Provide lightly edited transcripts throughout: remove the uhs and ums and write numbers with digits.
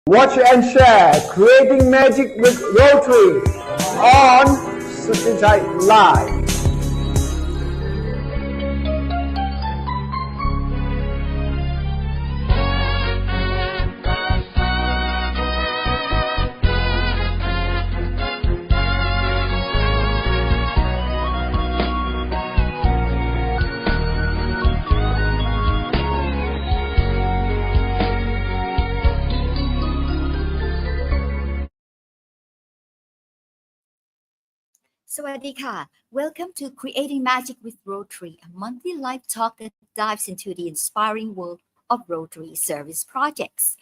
Watch and share Creating Magic with Rotary on Suthichai Live. Sawadika. Welcome to Creating Magic with Rotary, a monthly live talk that dives into the inspiring world of Rotary service projects.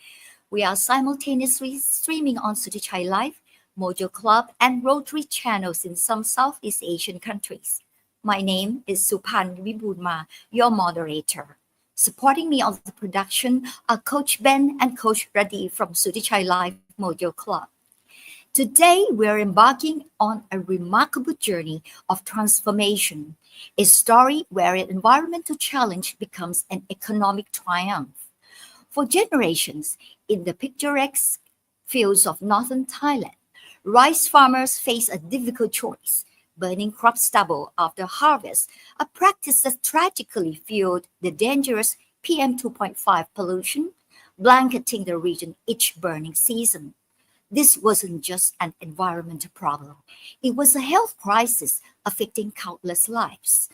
We are simultaneously streaming on Suthichai Live, Mojo Club, and Rotary channels in some Southeast Asian countries. My name is Supan Wiboonma, your moderator. Supporting me on the production are Coach Ben and Coach Radhi from Suthichai Live Mojo Club. Today, we're embarking on a remarkable journey of transformation, a story where an environmental challenge becomes an economic triumph. For generations, in the picturesque fields of Northern Thailand, rice farmers face a difficult choice, burning crop stubble after harvest, a practice that tragically fueled the dangerous PM 2.5 pollution, blanketing the region each burning season. This wasn't just an environmental problem. It was a health crisis affecting countless lives.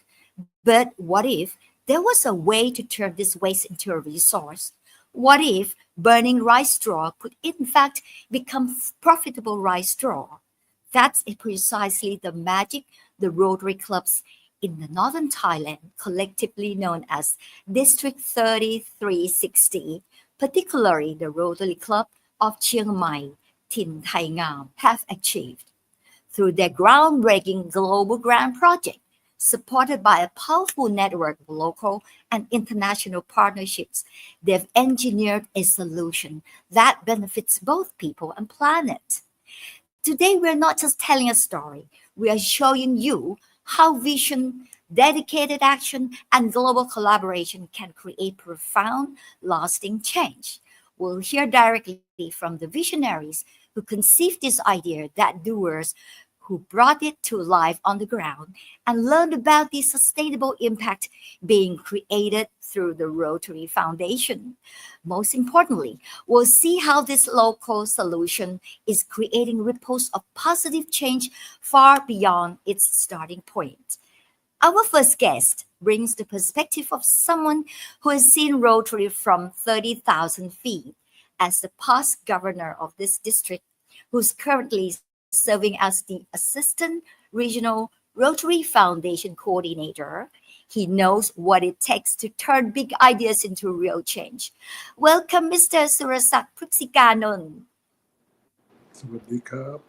But what if there was a way to turn this waste into a resource? What if burning rice straw could in fact become profitable rice straw? That's precisely the magic the Rotary clubs in the Northern Thailand, collectively known as District 3360, particularly the Rotary Club of Chiang, Ngam, have achieved. Through their groundbreaking global grant project, supported by a powerful network of local and international partnerships, they've engineered a solution that benefits both people and planet. Today, we're not just telling a story, we are showing you how vision, dedicated action, and global collaboration can create profound, lasting change. We'll hear directly from the visionaries who conceived this idea, that doers who brought it to life on the ground, and learned about the sustainable impact being created through the Rotary Foundation. Most importantly, we'll see how this local solution is creating ripples of positive change far beyond its starting point. Our first guest brings the perspective of someone who has seen Rotary from 30,000 feet. As the past governor of this district, who's currently serving as the Assistant Regional Rotary Foundation Coordinator, he knows what it takes to turn big ideas into real change. Welcome, Mr. Surasak Pruksikanont. สวัสดีครับ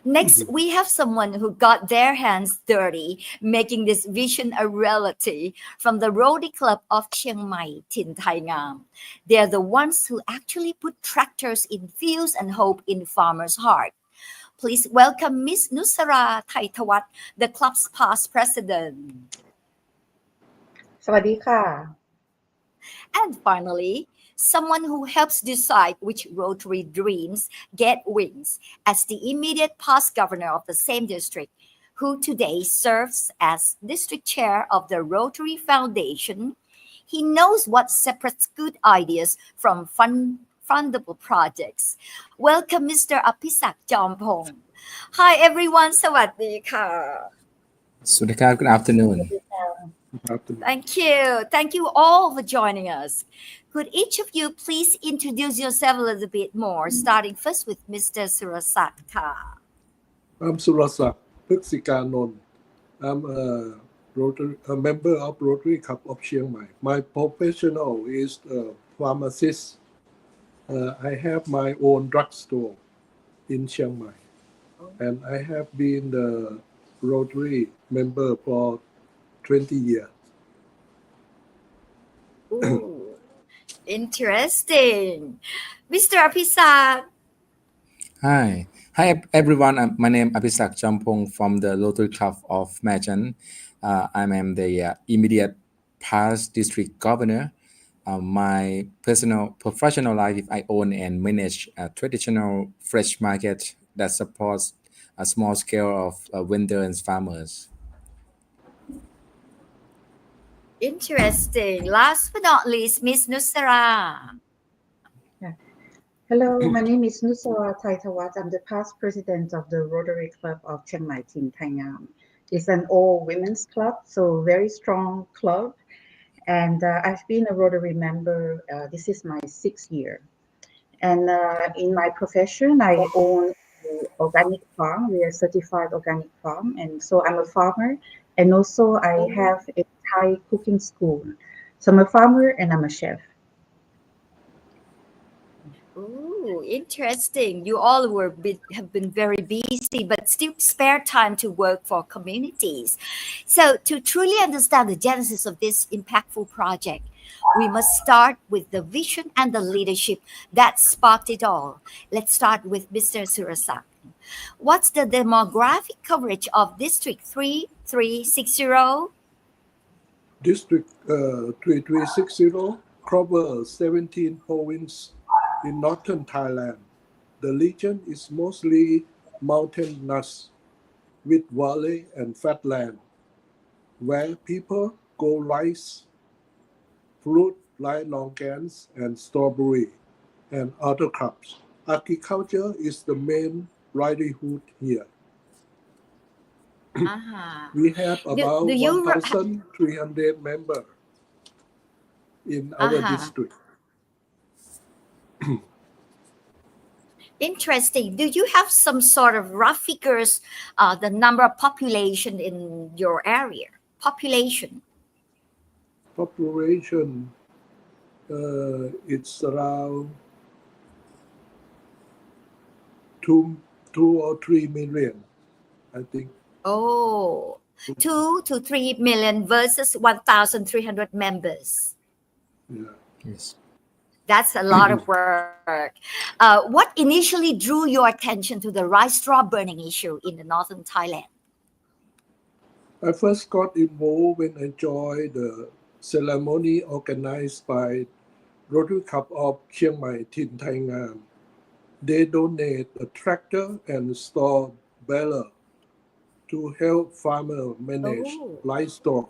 Next, we have someone who got their hands dirty, making this vision a reality from the Rotary Club of Chiang Mai, Ngam. They're the ones who actually put tractors in fields and hope in farmers' heart. Please welcome Miss Nusara Thaitawat, the club's past president. สวัสดีค่ะ And finally, someone who helps decide which Rotary dreams get wings as the immediate past governor of the same district, who today serves as district chair of the Rotary Foundation. He knows what separates good ideas from fundable projects. Welcome, Mr. Apisak Jompong. Hi, everyone. Sawadika. Sudhika, good afternoon. Thank you. Thank you all for joining us. Could each of you please introduce yourself a little bit more, starting first with Mr. Surasak. I'm Surasak Pruksikanont. I'm a member of Rotary Club of Chiang Mai. My professional is a pharmacist. I have my own drugstore in Chiang Mai. And I have been the Rotary member for 20 years. Ooh, interesting. Mr. Apisak. Hi everyone. My name is Apisak Jompong from the Rotary Club of Majan. I am the immediate past district governor my personal professional life, if I own and manage a traditional fresh market that supports a small scale of vendors and farmers. Interesting. Last but not least, Miss Nusara. Hello, my name is Nusara Thaitawat. I'm the past president of the Rotary Club of Chiang Mai Tin Thai Ngam. It's an all women's club, so very strong club. And I've been a Rotary member. This is my 6th year. And in my profession, I own an organic farm. We are certified organic farm. And so I'm a farmer. And also I have a Thai cooking school. So I'm a farmer and I'm a chef. Ooh, interesting. You all have been very busy, but still spare time to work for communities. So to truly understand the genesis of this impactful project, we must start with the vision and the leadership that sparked it all. Let's start with Mr. Surasak. What's the demographic coverage of District 3360? District 3360 covers 17 provinces in Northern Thailand. The region is mostly mountainous with valley and flat land, where people grow rice, fruit like longans and strawberry, and other crops. Agriculture is the main livelihood here. We have about 1,300 members in our district. Interesting. Do you have some sort of rough figures, the number of population in your area? Population, it's around 2 or 3 million, I think. Oh, 2 to 3 million versus 1,300 members. Yeah. Yes. That's a lot of work. What initially drew your attention to the rice straw burning issue in the Northern Thailand? I first got involved when I joined the ceremony organized by Rotary Club of Chiang Mai Tin Thai Ngam. They donate a tractor and straw baler to help farmers manage livestock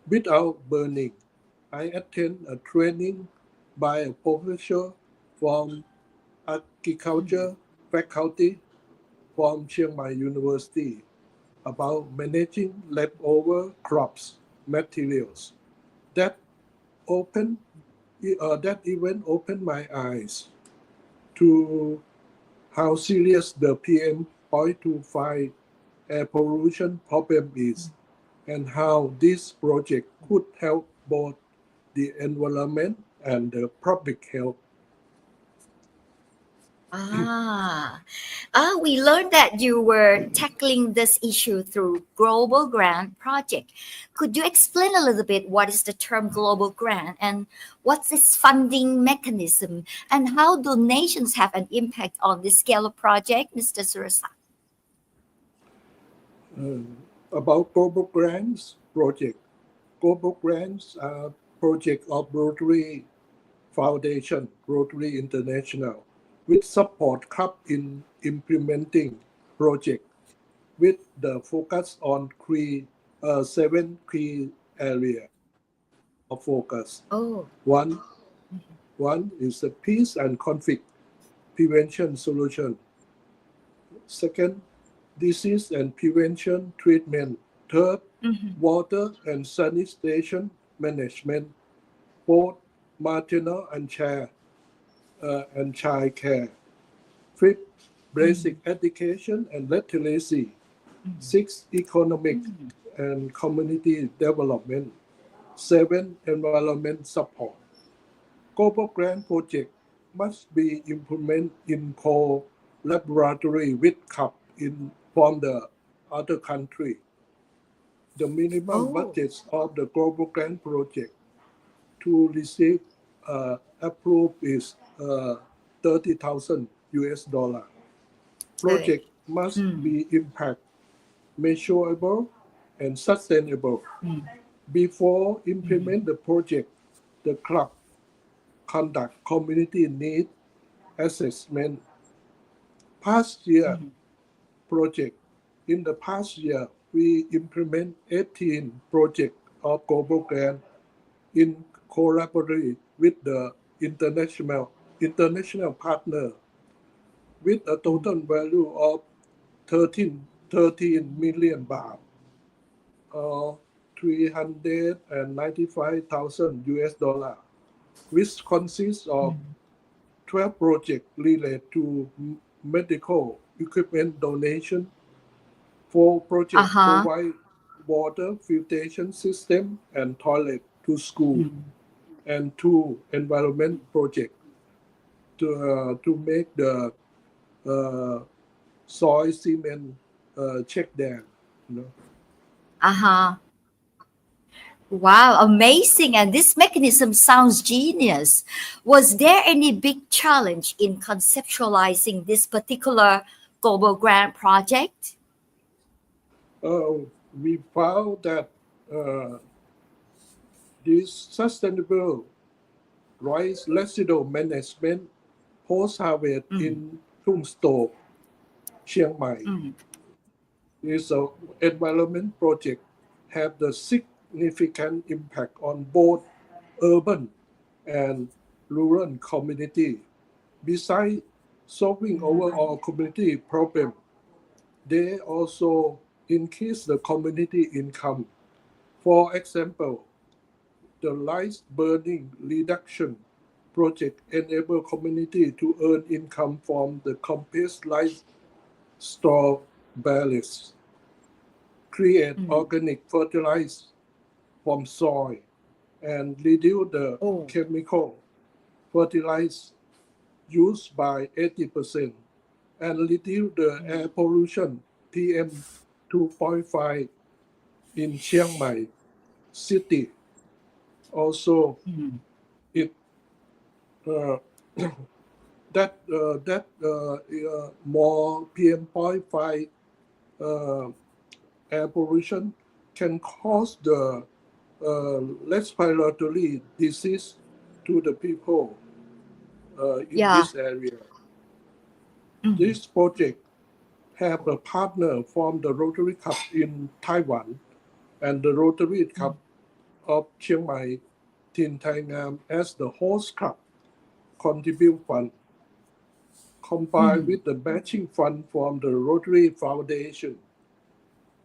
without burning. I attend a training by a professor from agriculture faculty from Chiang Mai University about managing leftover crops materials. That event opened my eyes to how serious the PM.2.5 air pollution problem is and how this project could help both the environment and the public health. We learned that you were tackling this issue through Global Grant Project. Could you explain a little bit what is the term Global Grant and what's its funding mechanism and how donations have an impact on this scale of project, Mr. Surasak? About Global Grants Project. Global Grants are project of Rotary Foundation, Rotary International, with support club in implementing project with the focus on 7 key areas of focus. One is the peace and conflict prevention solution. Second, disease and prevention treatment. Third, water and sanitation management, both maternal and child care. Fifth, basic education and literacy. Sixth, economic and community development. 7, environment support. Global Grant Project must be implemented in collaboration with CUP from the other country. The minimum budget of the Global Grant Project to receive approved is $30,000 US. Project must be impact, measurable, and sustainable. Before implement the project, the club conduct community need assessment. Past year project. In the past year, we implement 18 projects of global grant in collaboration with the international partner with a total value of 13 million baht or 395,000 US dollar, which consists of 12 projects related to medical equipment donation, 4 projects provide water filtration system and toilet to school, and 2 environment projects to make the soil cement check dam. Wow, amazing. And this mechanism sounds genius. Was there any big challenge in conceptualizing this particular global grant project? We found that this sustainable rice residual management post-harvest in Thung Stop, Chiang Mai is an environment project have the significant impact on both urban and rural community. Besides solving overall community problem, they also increase the community income. For example, the rice burning reduction project enable community to earn income from the compressed rice straw bales, create organic fertilizer from soil, and reduce the chemical fertilizer used by 80%, and reduce the air pollution PM 2.5 in Chiang Mai city. Also, it more PM.5 air pollution can cause the respiratory disease to the people in this area. This project have a partner from the Rotary Club in Taiwan and the Rotary Club of Chiang Mai Tin Thai Ngam as the host club contribute fund, combined with the matching fund from the Rotary Foundation.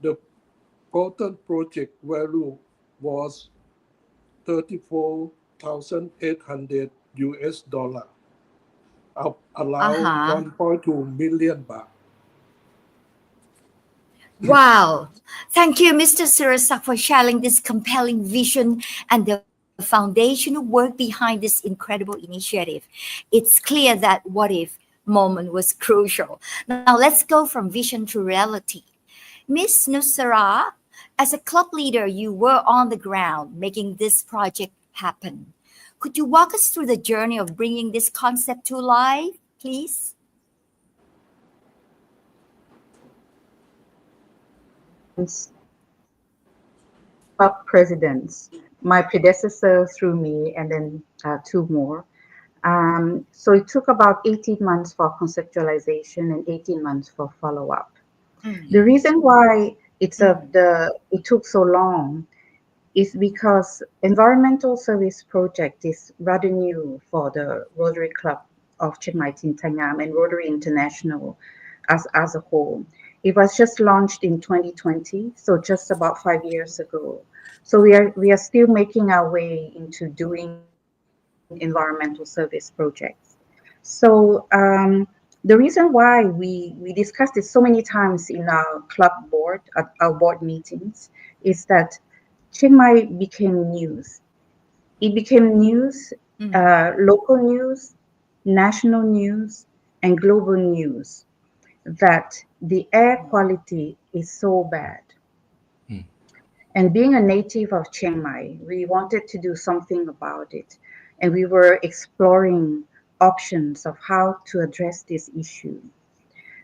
The total project value was 34,800 US dollar, around 1.2 million baht. Wow. Thank you, Mr. Surasak, for sharing this compelling vision and the foundational work behind this incredible initiative. It's clear that what if moment was crucial. Now let's go from vision to reality. Miss Nusara, as a club leader, you were on the ground making this project happen. Could you walk us through the journey of bringing this concept to life, please? Club presidents, my predecessor through me, and then 2 more. So it took about 18 months for conceptualization and 18 months for follow-up. The reason why it took so long is because environmental service project is rather new for the Rotary Club of Chiang Mai Tin Thai Ngam and Rotary International as a whole. It was just launched in 2020, so just about 5 years ago. So we are still making our way into doing environmental service projects. So the reason why we discussed it so many times in our club board, at our board meetings, is that Chiang Mai became news. It became news, local news, national news, and global news, that the air quality is so bad. And being a native of Chiang Mai, we wanted to do something about it. And we were exploring options of how to address this issue.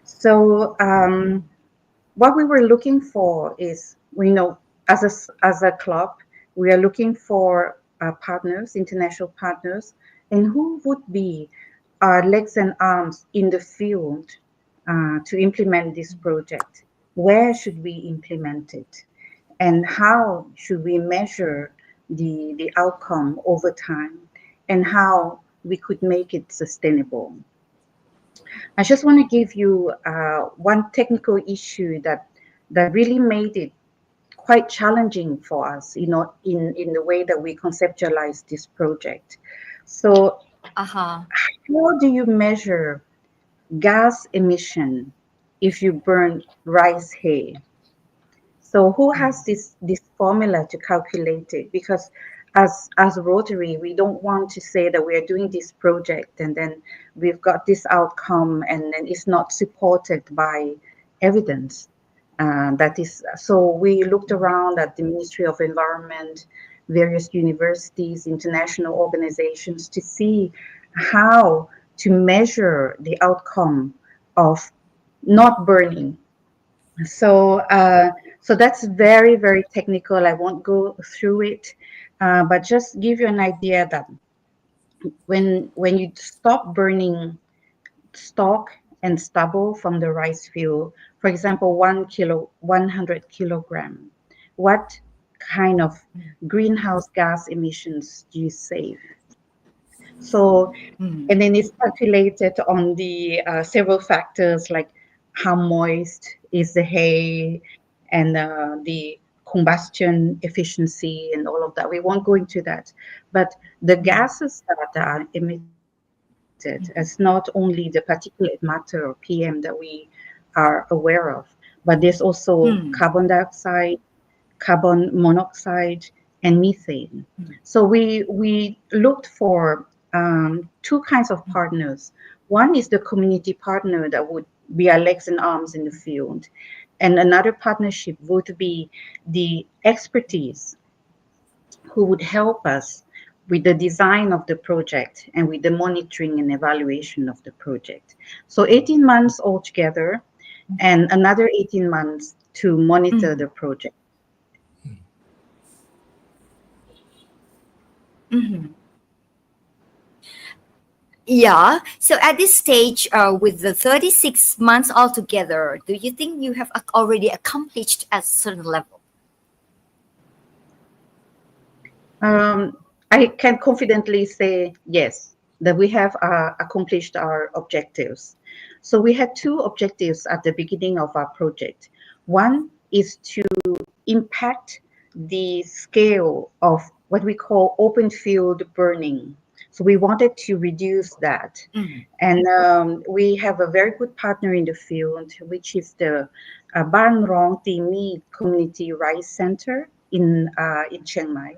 So what we were looking for is, as a club, we are looking for partners, international partners, and who would be our legs and arms in the field to implement this project? Where should we implement it? And how should we measure the outcome over time, and how we could make it sustainable? I just want to give you one technical issue that really made it quite challenging for us, in the way that we conceptualize this project. So Uh-huh. how do you measure gas emission if you burn rice hay? So who has this formula to calculate it? Because as Rotary, we don't want to say that we are doing this project and then we've got this outcome and then it's not supported by evidence. That is, so we looked around at the Ministry of Environment, various universities, international organizations to see how to measure the outcome of not burning. So that's very, very technical. I won't go through it, but just give you an idea that when you stop burning stalk and stubble from the rice field, for example, 100 kilogram, what kind of greenhouse gas emissions do you save? So, and then it's calculated on the several factors like how moist is the hay and the combustion efficiency and all of that. We won't go into that. But the gases that are emitted is not only the particulate matter or PM that we are aware of, but there's also carbon dioxide, carbon monoxide, and methane. So we looked for two kinds of partners. One is the community partner that would be our legs and arms in the field. And another partnership would be the expertise who would help us with the design of the project and with the monitoring and evaluation of the project. So 18 months altogether and another 18 months to monitor the project. Yeah. So at this stage, with the 36 months altogether, do you think you have already accomplished at a certain level? I can confidently say yes, that we have accomplished our objectives. So we had two objectives at the beginning of our project. One is to impact the scale of what we call open field burning. So we wanted to reduce that. And we have a very good partner in the field, which is the Ban Rong Timi Community Rice Center in Chiang Mai.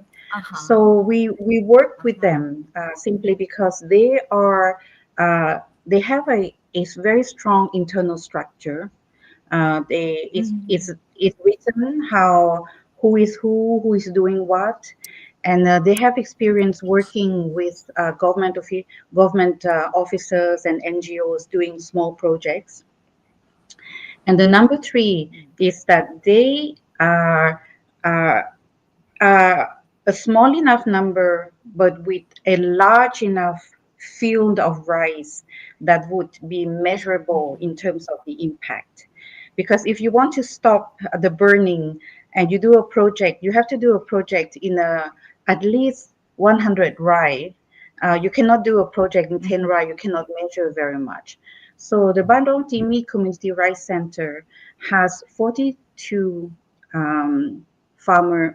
So we work with them simply because they have a very strong internal structure. It's written who is doing what, and they have experience working with government officers and NGOs doing small projects. And the number three is that they are a small enough number, but with a large enough field of rice that would be measurable in terms of the impact. Because if you want to stop the burning and you do a project, you have to do a project in at least 100 rai. You cannot do a project in 10 rai, you cannot measure very much. So the Bandung Timi Community Rice Center has 42 farmers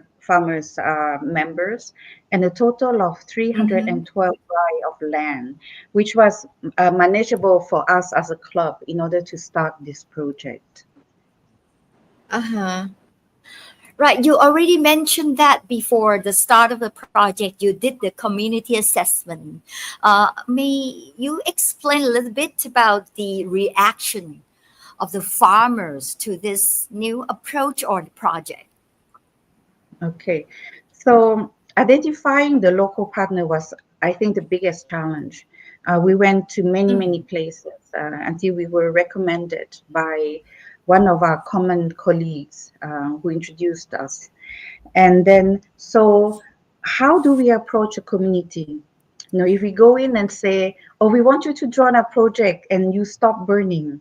members and a total of 312 rai of land, which was manageable for us as a club in order to start this project. Right. You already mentioned that before the start of the project, you did the community assessment. May you explain a little bit about the reaction of the farmers to this new approach or the project? Okay. So identifying the local partner was, I think, the biggest challenge. We went to many places until we were recommended by one of our common colleagues who introduced us. And then, so how do we approach a community? if we go in and say, oh, we want you to join our project and you stop burning,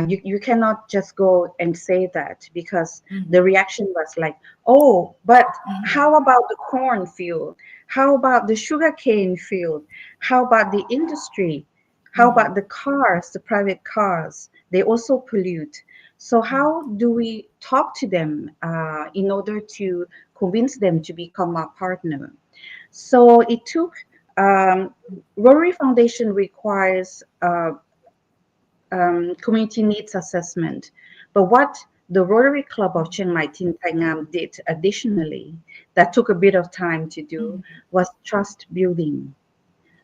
you cannot just go and say that, because the reaction was like, oh, but how about the corn field? How about the sugarcane field? How about the industry? How about the cars, the private cars? They also pollute. So how do we talk to them in order to convince them to become our partner? So it took, Rotary Foundation requires community needs assessment. But what the Rotary Club of Chiang Mai Tin Tai Ngam did additionally, that took a bit of time to do, was trust building.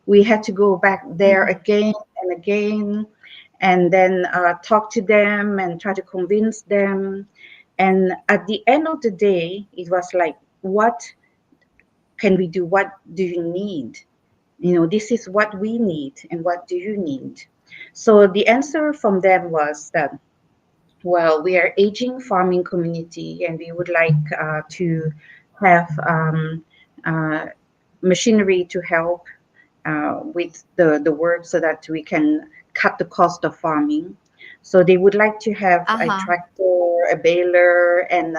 We had to go back there again and again, and then talk to them and try to convince them. And at the end of the day, it was like, what can we do? What do you need? This is what we need, and what do you need? So the answer from them was that, well, we are aging farming community, and we would like to have machinery to help with the work, so that we can cut the cost of farming. So they would like to have a tractor, a baler, and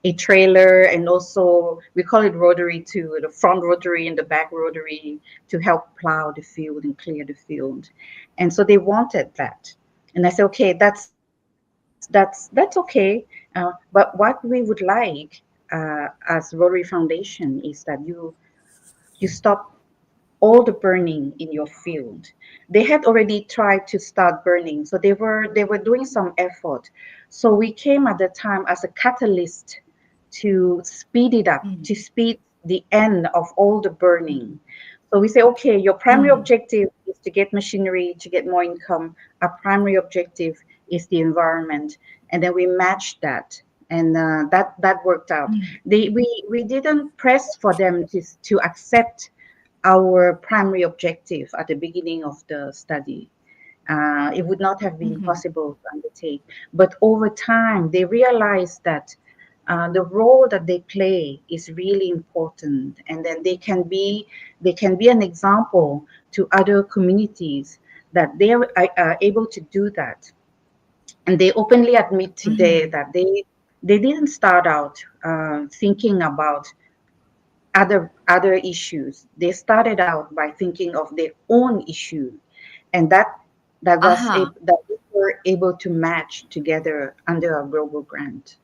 a trailer, and also we call it rotary too, the front rotary and the back rotary, to help plow the field and clear the field. And so they wanted that. And I said, okay, that's okay. But what we would like as Rotary Foundation is that you stop all the burning in your field. They had already tried to start burning, so they were doing some effort. So we came at the time as a catalyst to speed it up, to speed the end of all the burning. So we say, okay, your primary objective is to get machinery, to get more income. Our primary objective is the environment, and then we matched that, and that worked out. We didn't press for them to accept our primary objective at the beginning of the study. It would not have been possible to undertake. But over time, they realized that the role that they play is really important, and then they can be an example to other communities that they are able to do that. And they openly admit today that they didn't start out thinking about other issues. They started out by thinking of their own issue, and that we were able to match together under a global grant.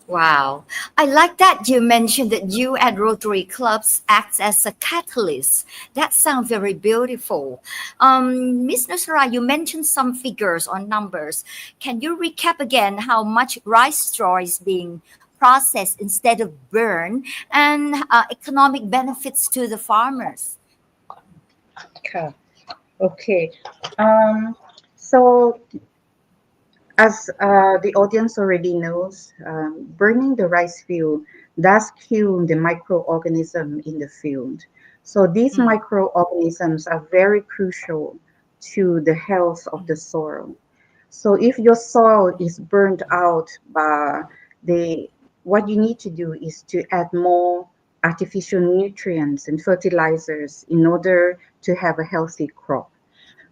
Wow. I like that you mentioned that you at Rotary Clubs acts as a catalyst. That sounds very beautiful. Ms. Nusara, you mentioned some figures or numbers. Can you recap again how much rice straw is being processed instead of burned, and economic benefits to the farmers? Okay. So as the audience already knows, burning the rice field does kill the microorganism in the field. So these microorganisms are very crucial to the health of the soil. So if your soil is burned out, what you need to do is to add more artificial nutrients and fertilizers in order to have a healthy crop.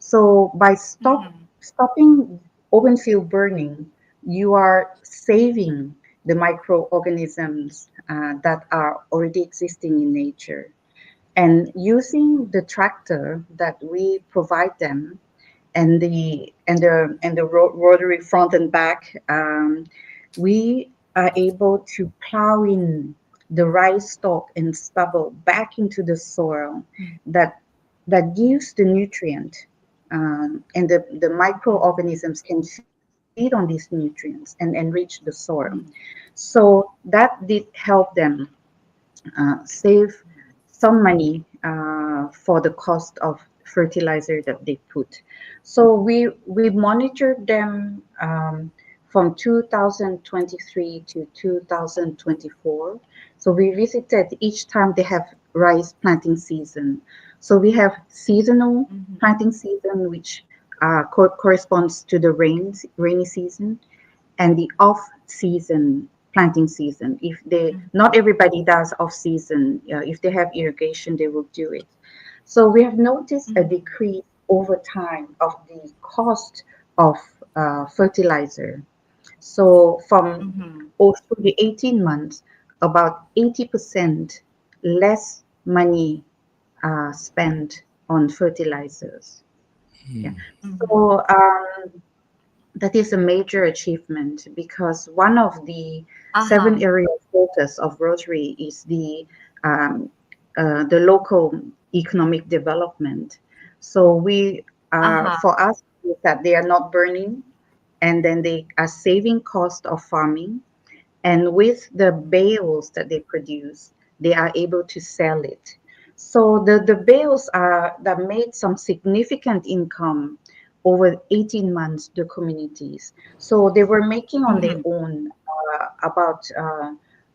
So by stopping open field burning, you are saving the microorganisms that are already existing in nature. And using the tractor that we provide them, and the rotary front and back, we are able to plow in the rice stalk and stubble back into the soil that gives the nutrient, and the microorganisms can feed on these nutrients and enrich the soil. So that did help them save some money for the cost of fertilizer that they put. So we monitored them from 2023 to 2024. So we visited each time they have rice planting season. So we have seasonal planting season, which corresponds to the rainy season, and the off-season planting season. If they, not everybody does off season. If they have irrigation, they will do it. So we have noticed a decrease over time of the cost of fertilizer. So from through the 18 months, about 80% less money spent on fertilizers. Yeah. So that is a major achievement because one of the 7 area of focus of Rotary is the local economic development. So we for us is that they are not burning, and then they are saving cost of farming, and with the bales that they produce, they are able to sell it. So the bales are that made some significant income over 18 months, the communities. So they were making on their own about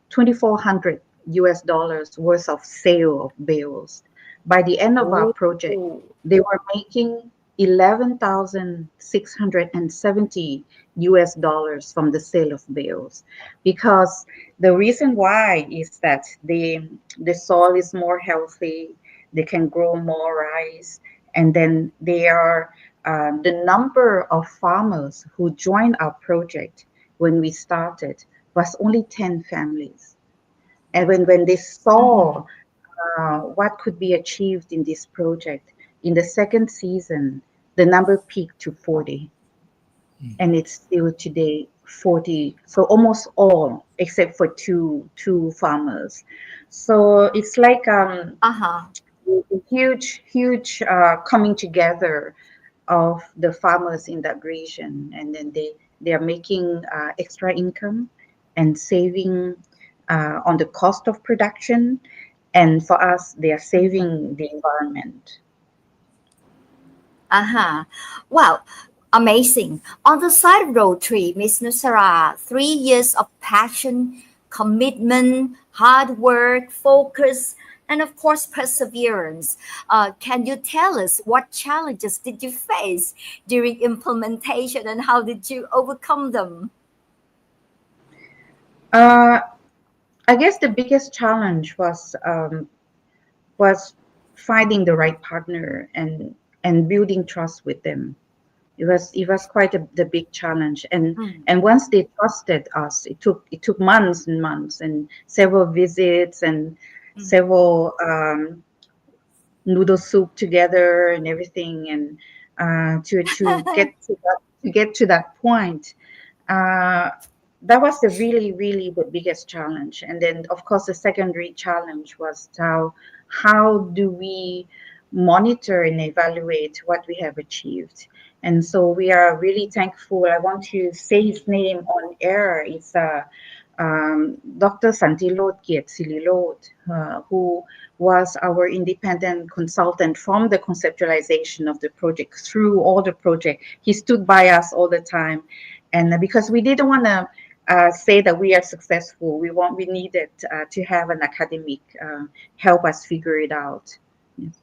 2,400 US dollars worth of sale of bales. By the end of our project, they were making 11,670 US dollars from the sale of bales, because the reason why is that the soil is more healthy, they can grow more rice, and then they are the number of farmers who joined our project when we started was only 10 families. And when they saw what could be achieved in this project, in the second season, the number peaked to 40. And it's still today 40. So almost all, except for two farmers. So it's like a huge coming together of the farmers in that region, and then they are making extra income and saving on the cost of production, and for us they are saving the environment. Wow, amazing. On the side of Rotary, Miss Nusara, 3 years of passion, commitment, hard work, focus, and of course perseverance. Can you tell us what challenges did you face during implementation and how did you overcome them? I guess the biggest challenge was finding the right partner and building trust with them. It was quite the big challenge, and once they trusted us, it took months and months and several visits and several noodle soup together and everything, and to get to that point. That was the really the biggest challenge. And then of course the secondary challenge was how do we monitor and evaluate what we have achieved. And so we are really thankful. I want to say his name on air. It's Dr. Santilot Kietsililot, who was our independent consultant from the conceptualization of the project through all the project. He stood by us all the time, and because we didn't want to say that we are successful, we needed to have an academic help us figure it out. Yes.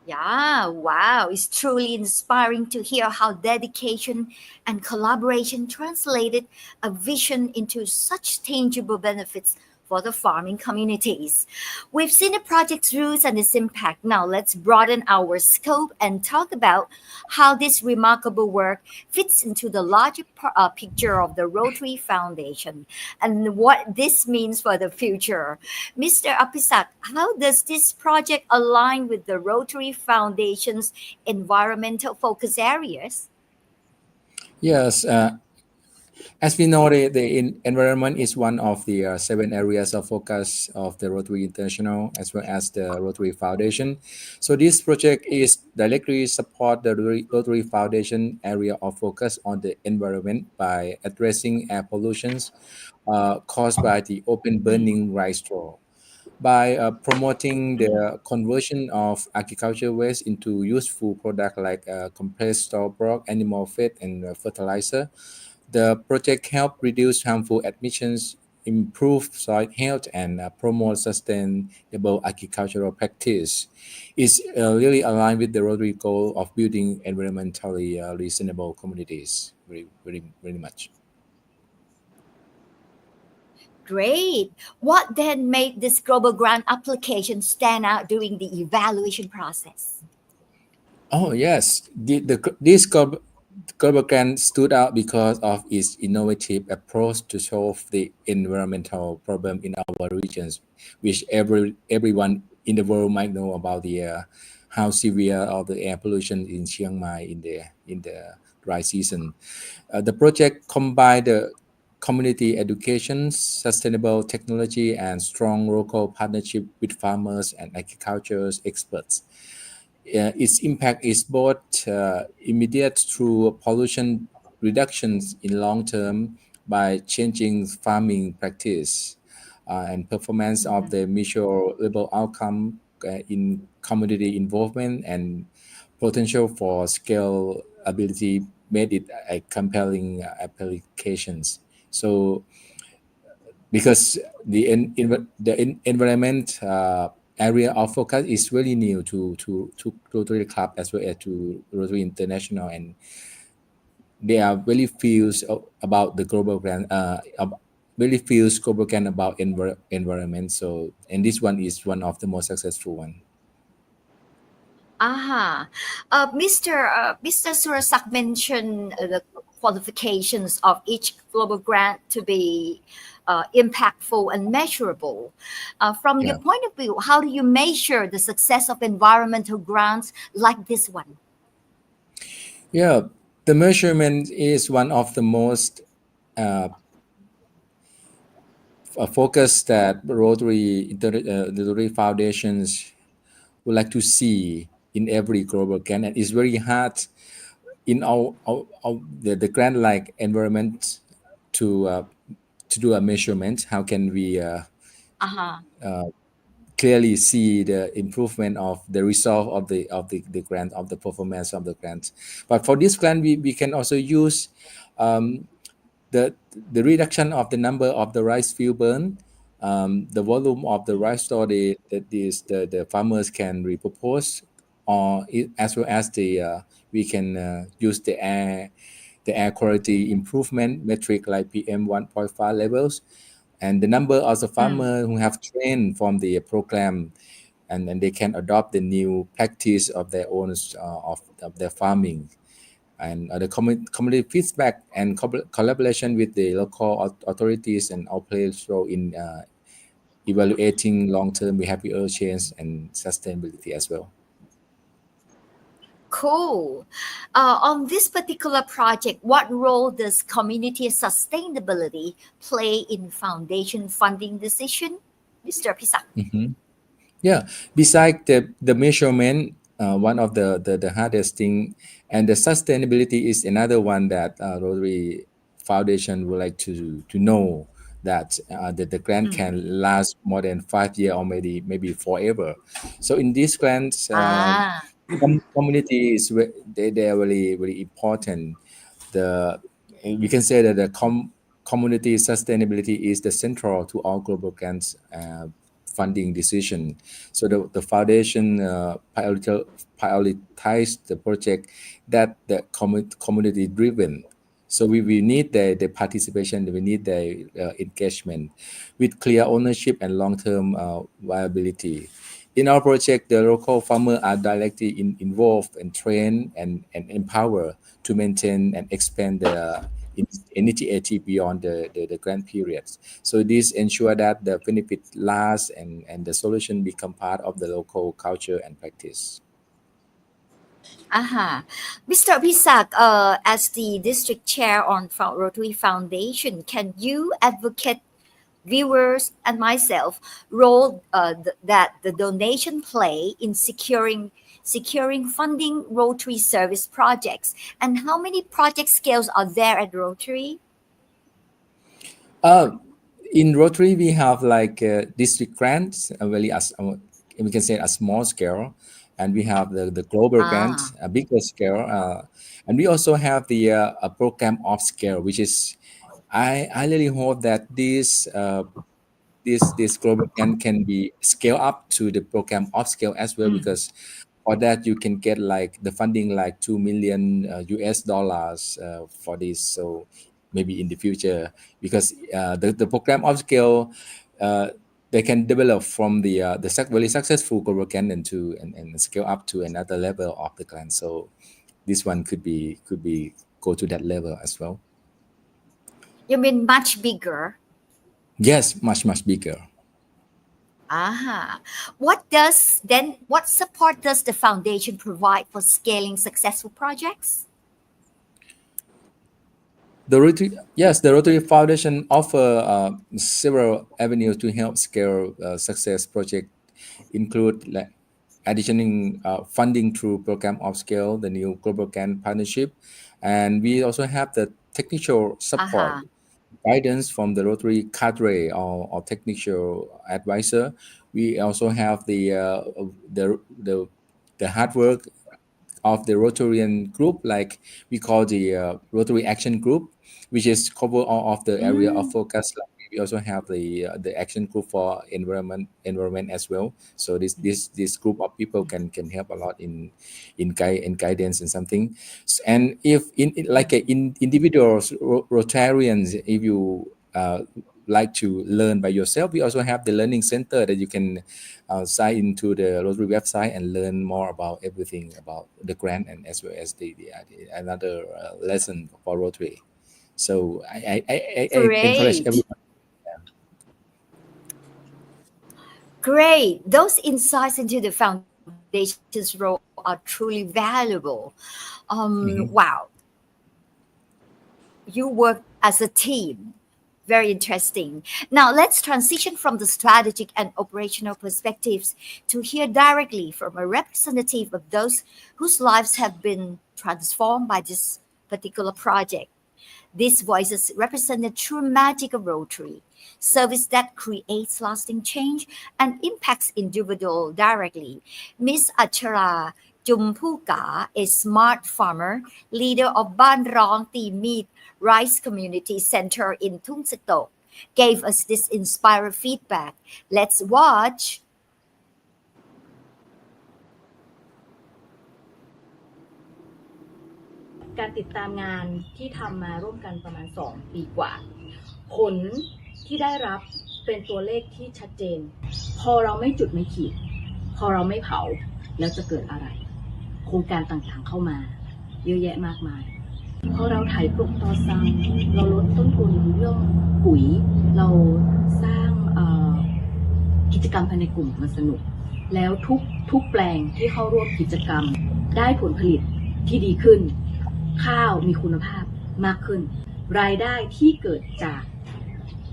Yeah, wow. It's truly inspiring to hear how dedication and collaboration translated a vision into such tangible benefits for the farming communities. We've seen the project's roots and its impact. Now let's broaden our scope and talk about how this remarkable work fits into the larger picture of the Rotary Foundation and what this means for the future. Mr. Apisak, how does this project align with the Rotary Foundation's environmental focus areas? Yes, as we know, the environment is one of the 7 areas of focus of the Rotary International as well as the Rotary Foundation. So this project is directly support the Rotary Foundation area of focus on the environment by addressing air pollutions caused by the open burning rice straw. By promoting the conversion of agricultural waste into useful product like compressed store broth, animal feed, and fertilizer, the project helped reduce harmful emissions improve soil health and promote sustainable agricultural practice. Is really aligned with the Rotary goal of building environmentally reasonable communities very much. Great. What then made this global grant application stand out during the evaluation process? Oh yes, this global grant stood out because of its innovative approach to solve the environmental problem in our regions, which everyone in the world might know about the how severe of the air pollution in Chiang Mai in the dry season. The project combined the community education, sustainable technology, and strong local partnership with farmers and agriculture experts. Its impact is both immediate through pollution reductions in long term by changing farming practice and performance of the measurable outcome in community involvement and potential for scalability made it a compelling applications. So because the environment area of focus is really new to Rotary Club as well as to Rotary International, and they are really feels about the global grant, really feels global grant about environment. So, and this one is one of the most successful one. Mr. Surasak mentioned the qualifications of each global grant to be impactful and measurable. From your point of view, how do you measure the success of environmental grants like this one? Yeah, the measurement is one of the most focus that the Rotary Foundations would like to see in every global grant, and it's very hard in the grant like environment to do a measurement. How can we clearly see the improvement of the result of the grant, of the performance of the grant? But for this grant, we can also use the reduction of the number of the rice field burn, the volume of the rice store the farmers can repurpose, or as well as we can use the air quality improvement metric like PM 1.5 levels, and the number of the farmers who have trained from the program, and then they can adopt the new practice of their own of their farming, and the community feedback and collaboration with the local authorities and our players role in evaluating long-term behavioral change and sustainability as well. Cool. On this particular project, what role does community sustainability play in foundation funding decision, Mr. Apisak? Yeah, besides the measurement, one of the hardest thing, and the sustainability is another one that Rotary Foundation would like to know that the grant can last more than 5 years or maybe forever. So in these grants, community is they are really important. We can say that the community sustainability is the central to all global grants funding decision. So the foundation prioritize the project that the community driven. So we need the participation, we need the engagement with clear ownership and long-term viability. In our project, the local farmers are directly involved and trained and empowered to maintain and expand the initiative beyond the grant periods. So this ensure that the benefit lasts and the solution become part of the local culture and practice. Mr. Apisak, as the district chair on Rotary Foundation, can you advocate viewers and myself role that the donation play in securing funding Rotary service projects, and how many project scales are there at Rotary? In Rotary, we have like district grants, really we can say a small scale, and we have the global grant, a bigger scale, and we also have the a program of scale, which is I really hope that this global can be scaled up to the program of scale as well, because for that you can get like the funding like 2 million US dollars for this. So maybe in the future, because the program of scale, they can develop from the very successful global grant and scale up to another level of the grant. So this one could be go to that level as well. You mean much bigger? Yes, much bigger. Aha. What support does the foundation provide for scaling successful projects? The Rotary Foundation offer several avenues to help scale success project, include like additioning funding through program of scale, the new global grant partnership, and we also have the technical support, Aha. guidance from the Rotary cadre or technical advisor. We also have the hard work of the Rotarian group, like we call the Rotary Action Group, which is cover all of the area of focus. Like we also have the action group for environment as well. So this group of people can help a lot in guidance and something. And if in individuals Rotarians, if you like to learn by yourself, we also have the learning center that you can sign into the Rotary website and learn more about everything about the grant, and as well as the another lesson for Rotary. So I encourage Great. everyone. Great. Those insights into the foundation's role are truly valuable. Wow. You work as a team. Very interesting. Now let's transition from the strategic and operational perspectives to hear directly from a representative of those whose lives have been transformed by this particular project. These voices represent the true magic of Rotary, service that creates lasting change and impacts individuals directly. Miss Achara Jumpuka, a smart farmer, leader of Ban Rong Ti Meat Rice Community Center in Tung Setok, gave us this inspiring feedback. Let's watch. การติดตามงานที่ทำมาร่วมกันประมาณ2 ปีกว่าผลที่ได้รับเป็นตัวเลขที่ชัดเจนพอเราไม่จุดไม่ขีดพอเราไม่เผาแล้วจะเกิดอะไรโครงการต่างๆเข้ามาเยอะแยะมากมายพอเราไถปลูกตอซังเราลดต้นทุนเรื่องปุ๋ยเราสร้างกิจกรรมภายในกลุ่มมันสนุกแล้วทุกแปลงที่เข้าร่วมกิจกรรมได้ผลผลิตที่ดีขึ้นข้าวมีคุณภาพมากขึ้นรายได้ที่เกิดจาก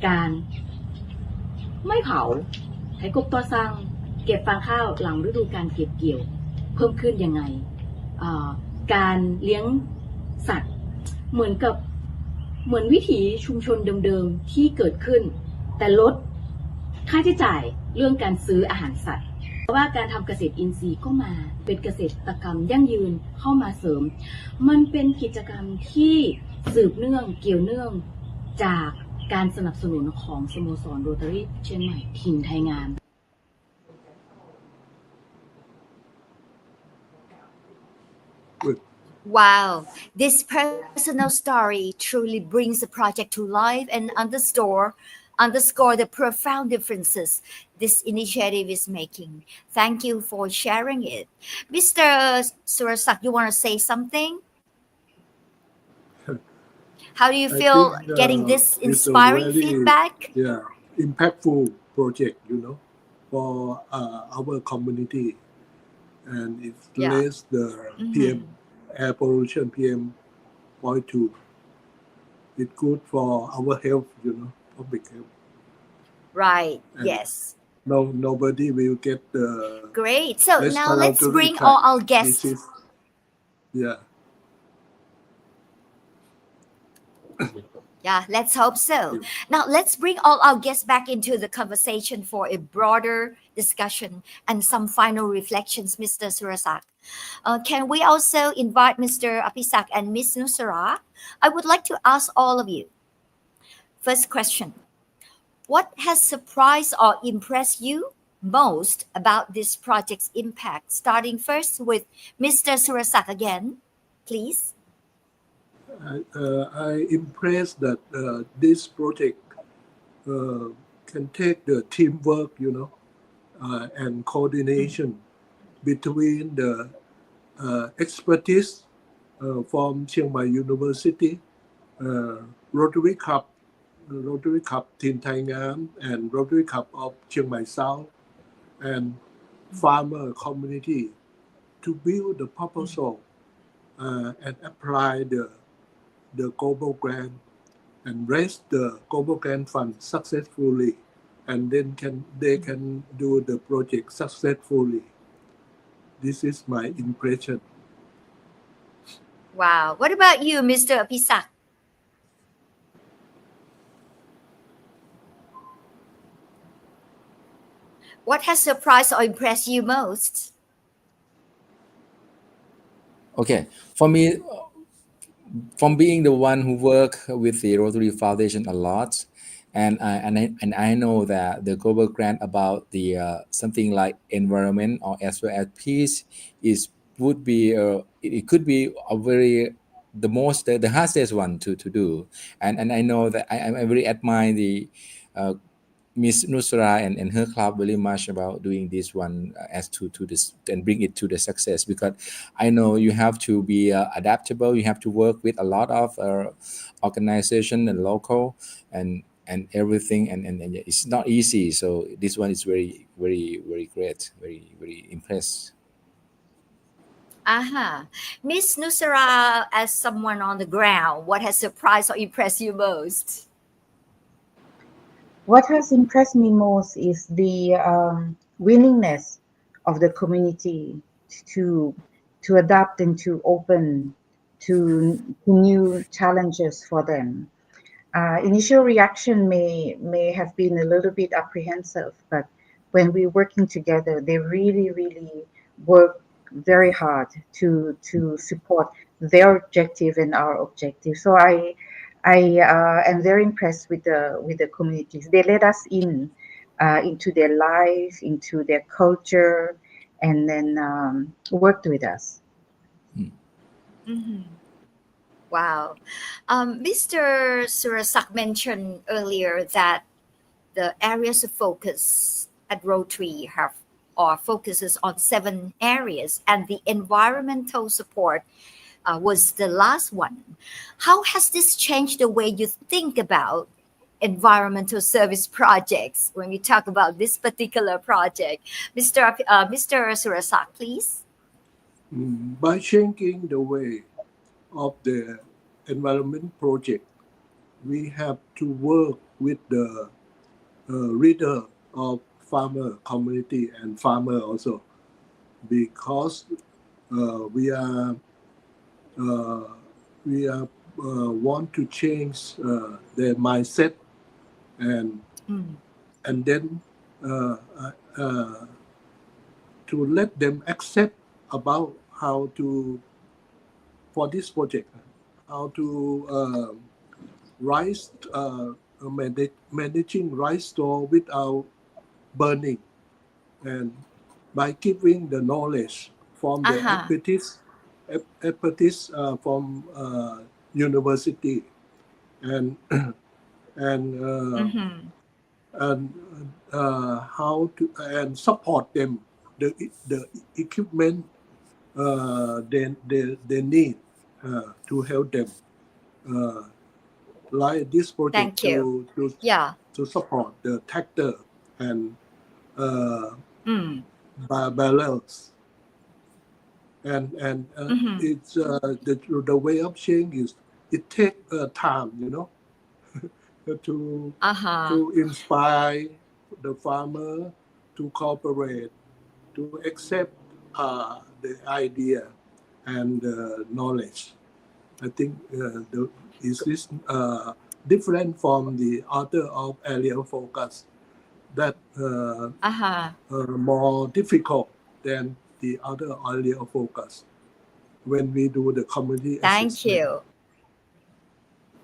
การไม่เผาไถกบตอซังเก็บฟางข้าวหลังฤดูการเก็บเกี่ยวเพิ่มขึ้นยังไงการเลี้ยงสัตว์เหมือนวิถีชุมชนเดิมๆที่เกิดขึ้นแต่ลดค่าใช้จ่ายเรื่องการซื้ออาหารสัตว์เพราะว่าการทำเกษตรอินทรีย์ก็มาเป็นเกษตรกรรมยั่งยืนเข้ามาเสริมมันเป็นกิจกรรมที่สืบเนื่องเกี่ยวเนื่องจากการสนับสนุนของสโมสรโรตารี่เชียงใหม่ถิ่นไทยงาม Wow, this personal story truly brings the project to life and underscore the profound differences this initiative is making. Thank you for sharing it. Mr. Surasak, you want to say something? How do you feel getting this inspiring feedback? Yeah, impactful project, for our community. And it less the PM air pollution, PM.2. It's good for our health, public health. Right, And yes. Nobody will get the Great. So now let's bring all our guests. disease. Yeah. Yeah, let's hope so. Now, let's bring all our guests back into the conversation for a broader discussion and some final reflections, Mr. Surasak. Can we also invite Mr. Apisak and Ms. Nusara? I would like to ask all of you, First question. What has surprised or impressed you most about this project's impact? Starting first with Mr. Surasak again, please. I impressed that this project can take the teamwork, and coordination between the expertise from Chiang Mai University, Rotary Club Team Thai Ngam, and Rotary Club of Chiang Mai South, and farmer community to build the proposal and apply the global grant and raise the global grant fund successfully, and then they can do the project successfully. This is my impression. Wow. What about you, Mr. Apisak? What has surprised or impressed you most? Okay, for me, from being the one who work with the Rotary Foundation a lot, and I know that the global grant about the something like environment or as well as peace would be it could be a very the hardest one to do, and I know that I very admire the Miss Nusara and her club very much about doing this one as to this and bring it to the success, because I know you have to be adaptable. You have to work with a lot of organization and local and everything, and it's not easy. So this one is very great, very impressed. Miss Nusara, as someone on the ground, what has surprised or impressed you most? What has impressed me most is the willingness of the community to adapt and to open to new challenges for them. Initial reaction may have been a little bit apprehensive, but when we're working together, they really work very hard to support their objective and our objective. So I am very impressed with the communities. They let us into their life, into their culture, and then worked with us. Mm-hmm. Wow. Mr. Surasak mentioned earlier that the areas of focus at Rotary focuses on 7 areas, and the environmental support was the last one. How has this changed the way you think about environmental service projects when we talk about this particular project? Mr. Surasak, please. By changing the way of the environment project, we have to work with the leader of farmer community and farmer also, because we want to change their mindset and then to let them accept about how to, for this project, how to managing rice store without burning, and by giving the knowledge from the expertise from university and how to and support them the equipment they need to help them, like this project to support the tractor and barrels, and it's the way of change is it takes time, to inspire the farmer to cooperate, to accept the idea and knowledge. I think is this different from the other of area of focus that more difficult than the other area of focus when we do the community assessment. Thank you.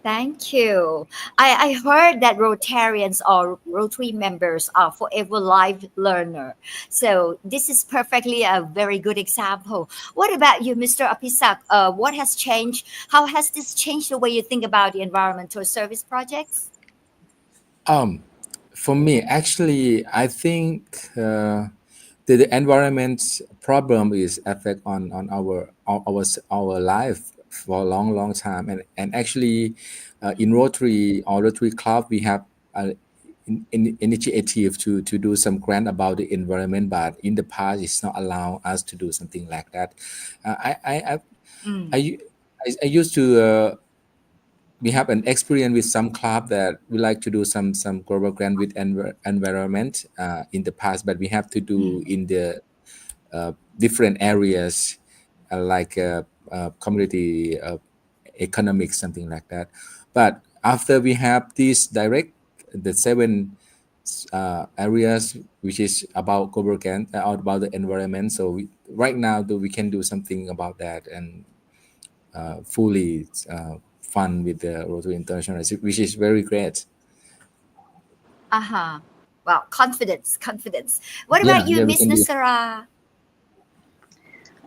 Thank you. I heard that Rotarians or Rotary members are forever life learner. So this is perfectly a very good example. What about you, Mr. Apisak? What has changed? How has this changed the way you think about the environmental service projects? Um, for me, actually, I think the environment problem is affect on our life for a long time, and actually, in Rotary or Rotary Club, we have initiative to do some grant about the environment, but in the past, it's not allow us to do something like that. Mm. I, I used to. We have an experience with some club that we like to do some global grant with environment in the past, but we have to do in the different areas like community economics, something like that. But after we have this direct, the seven areas which is about global grant about the environment, so right now we can do something about that and fully fund with the Rotary International, which is very great. Uh-huh. Well, confidence, confidence. What about Yeah, you, yeah, we Miss can do. Nusara?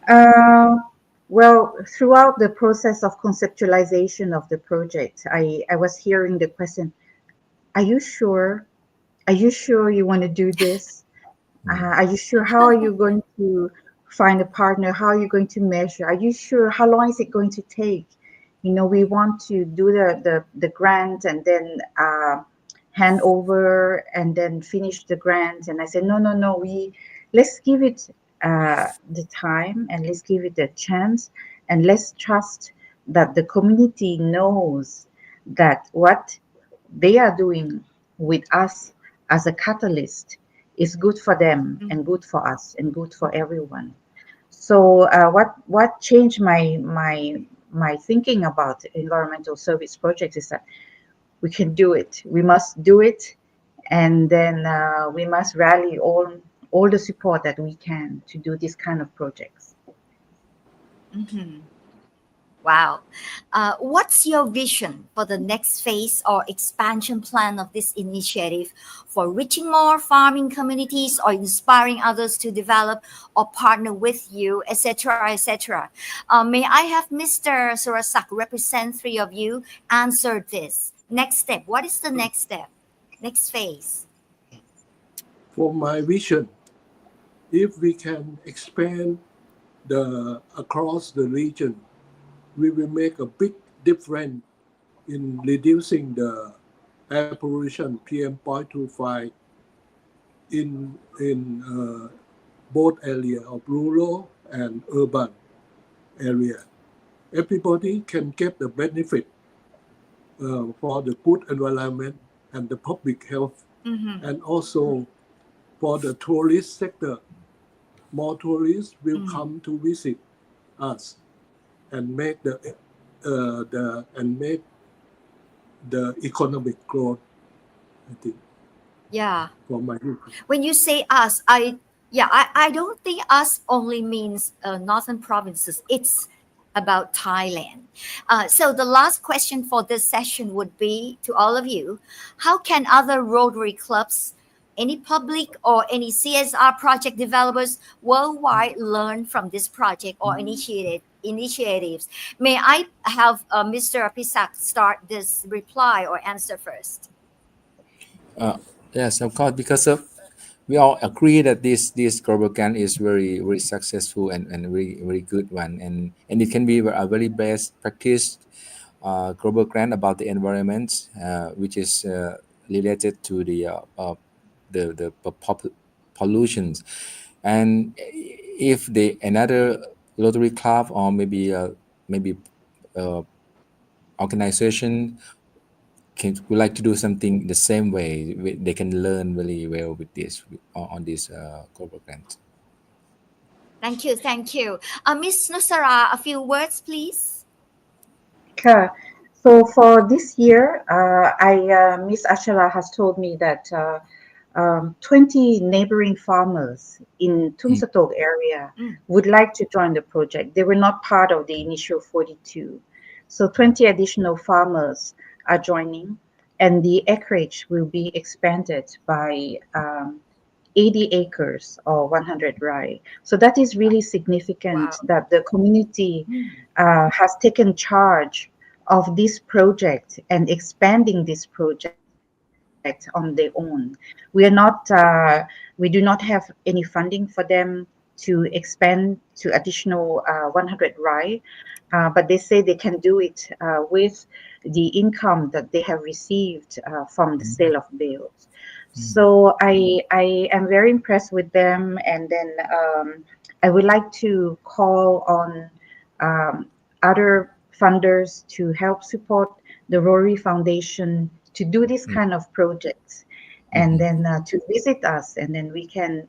Uh, well, throughout the process of conceptualization of the project, I was hearing the question, are you sure? Are you sure you want to do this? Are you sure? How are you going to find a partner? How are you going to measure? Are you sure? How long is it going to take? You know, we want to do the grant and then hand over and then finish the grant. And I said, no, no, no. Let's give it the time and let's give it a chance and let's trust that the community knows that what they are doing with us as a catalyst is good for them Mm. and good for us and good for everyone. So what changed my thinking about environmental service projects is that we can do it. We must do it, and then we must rally all the support that we can to do this kind of projects. Mhm. Wow. What's your vision for the next phase or expansion plan of this initiative for reaching more farming communities or inspiring others to develop or partner with you, etc., etc.? May I have Mr. Surasak represent three of you answer this? Next step. What is the next step? Next phase? For my vision, if we can expand across the region, we will make a big difference in reducing the air pollution PM.2.5 in both area of rural and urban area. Everybody can get the benefit for the good environment and the public health, Mm-hmm. and also for the tourist sector. More tourists will Mm. come to visit us and make the economic growth, I think, Yeah. for my vision. When you say us, I don't think us only means northern provinces. It's about Thailand. So the last question for this session would be to all of you: how can other Rotary clubs, any public or any CSR project developers worldwide learn from this project or initiatives? May I have Mr. Apisak start this reply or answer first? Uh, yes, of course, because of we all agree that this global grant is very successful and very good one, and it can be a very best practice global grant about the environment, which is related to the pollutions, and if the another Rotary club or maybe uh, organization would like to do something the same way, they can learn really well with this on this global grant. Thank you, thank you. Miss Nusara, a few words, please. Okay. So for this year, Miss Ashara has told me that 20 neighboring farmers in Tumsatok area Mm. would like to join the project. They were not part of the initial 42. So 20 additional farmers are joining, and the acreage will be expanded by 80 acres or 100 rai. So that is really significant that the community has taken charge of this project and expanding this project on their own. We do not have any funding for them to expand to additional 100 rai, but they say they can do it with the income that they have received from the sale of bales. So I am very impressed with them, and then I would like to call on other funders to help support the Rotary Foundation to do this kind of projects, and then to visit us, and then we can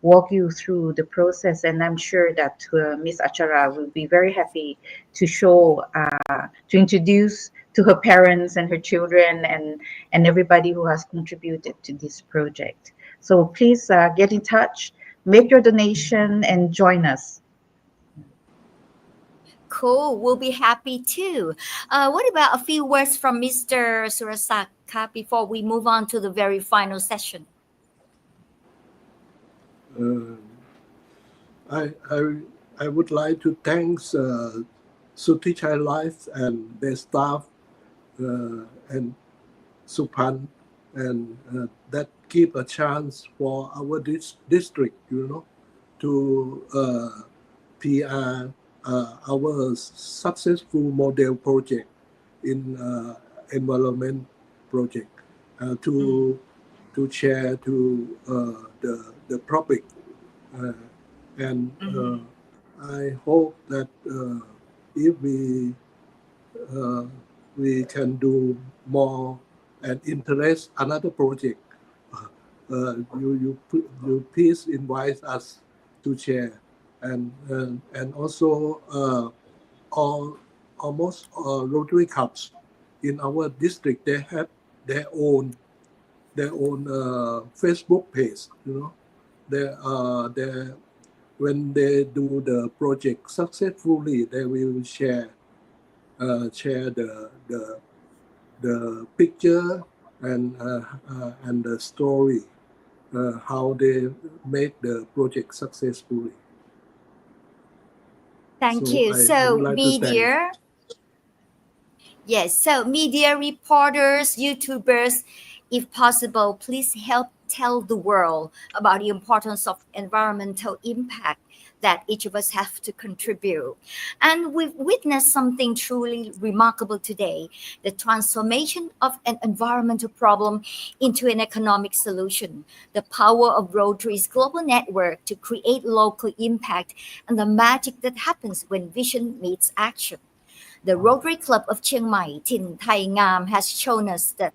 walk you through the process. And I'm sure that Miss Achara will be very happy to show, to introduce to her parents and her children and everybody who has contributed to this project. So please get in touch, make your donation, and join us. Cool. We'll be happy too. What about a few words from Mr. Surasak before we move on to the very final session? I would like to thank Suthichai Life and their staff and Supan, and that give a chance for our district, to PR our successful model project in environment project to share to the public, and I hope that if we can do more and interest another project, you please invite us to share, and also almost Rotary Clubs in our district, they have their own Facebook page. When they do the project successfully, they will share the picture and the story, how they make the project successfully. Thank you. So media, yes. So media reporters, YouTubers, if possible, please help tell the world about the importance of environmental impact that each of us have to contribute. And we've witnessed something truly remarkable today, the transformation of an environmental problem into an economic solution, the power of Rotary's global network to create local impact, and the magic that happens when vision meets action. The Rotary Club of Chiang Mai, Tin Thai Ngam, has shown us that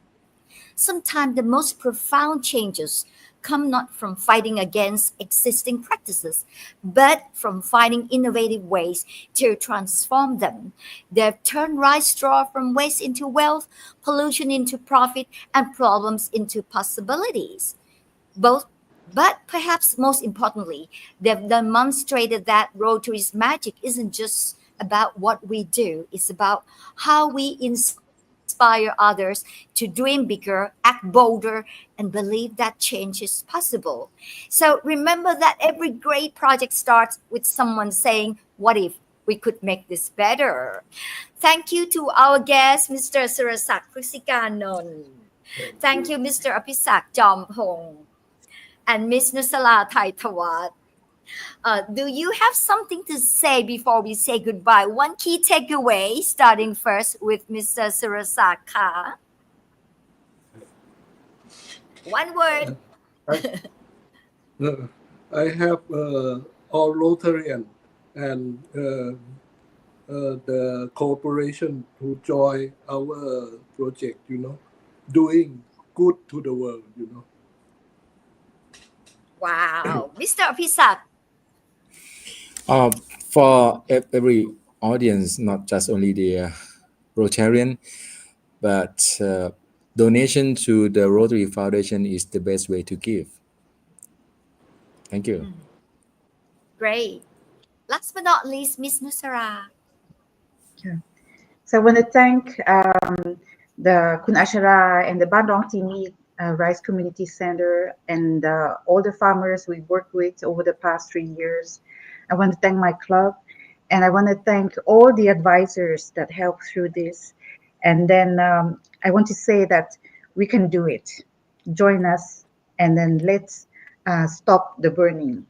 sometimes the most profound changes come not from fighting against existing practices, but from finding innovative ways to transform them. They've turned rice straw from waste into wealth, pollution into profit, and problems into possibilities. But perhaps most importantly, they've demonstrated that Rotary's magic isn't just about what we do, it's about how we inspire others to dream bigger, act bolder, and believe that change is possible. So remember that every great project starts with someone saying, "What if we could make this better?" Thank you to our guest, Mr. Surasak Pruksikanont. Thank you, Mr. Apisak Jompong and Ms. Nusara Thaitawat. Do you have something to say before we say goodbye? One key takeaway, starting first with Mr. Surasak. One word. I have all Rotarian and the corporation who join our project, doing good to the world, Wow. Mr. Apisak. For every audience, not just only the Rotarian, but donation to the Rotary Foundation is the best way to give. Thank you. Great. Last but not least, Ms. Nusara. Yeah. So I want to thank the Kun Ashara and the Bandong Timi Rice Community Center, and all the farmers we worked with over the past 3 years. I want to thank my club, and I want to thank all the advisors that helped through this. And then I want to say that we can do it. Join us, and then let's stop the burning.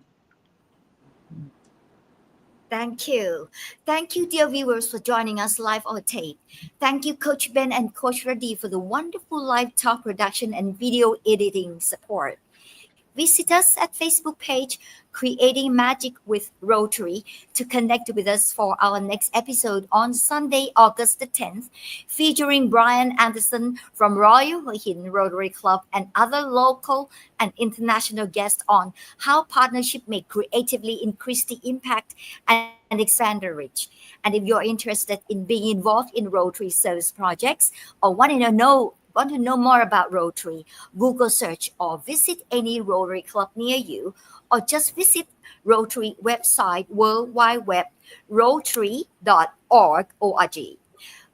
Thank you. Thank you, dear viewers, for joining us live on tape. Thank you, Coach Ben and Coach Radi, for the wonderful live talk production and video editing support. Visit us at Facebook page Creating Magic with Rotary to connect with us for our next episode on Sunday, August the 10th, featuring Brian Anderson from Royal Hua Hin Rotary Club and other local and international guests on how partnership may creatively increase the impact and expand the reach. And if you're interested in being involved in Rotary service projects or want to know more about Rotary, Google search or visit any Rotary Club near you, or just visit Rotary website World Wide Web rotary.org.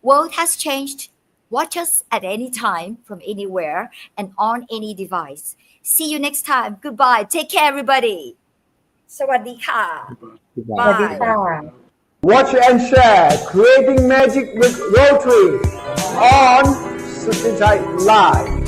World has changed. Watch us at any time from anywhere and on any device. See you next time. Goodbye. Take care, everybody. สวัสดีค่ะ Bye. Watch and share Creating Magic with Rotary on Suthichai Live.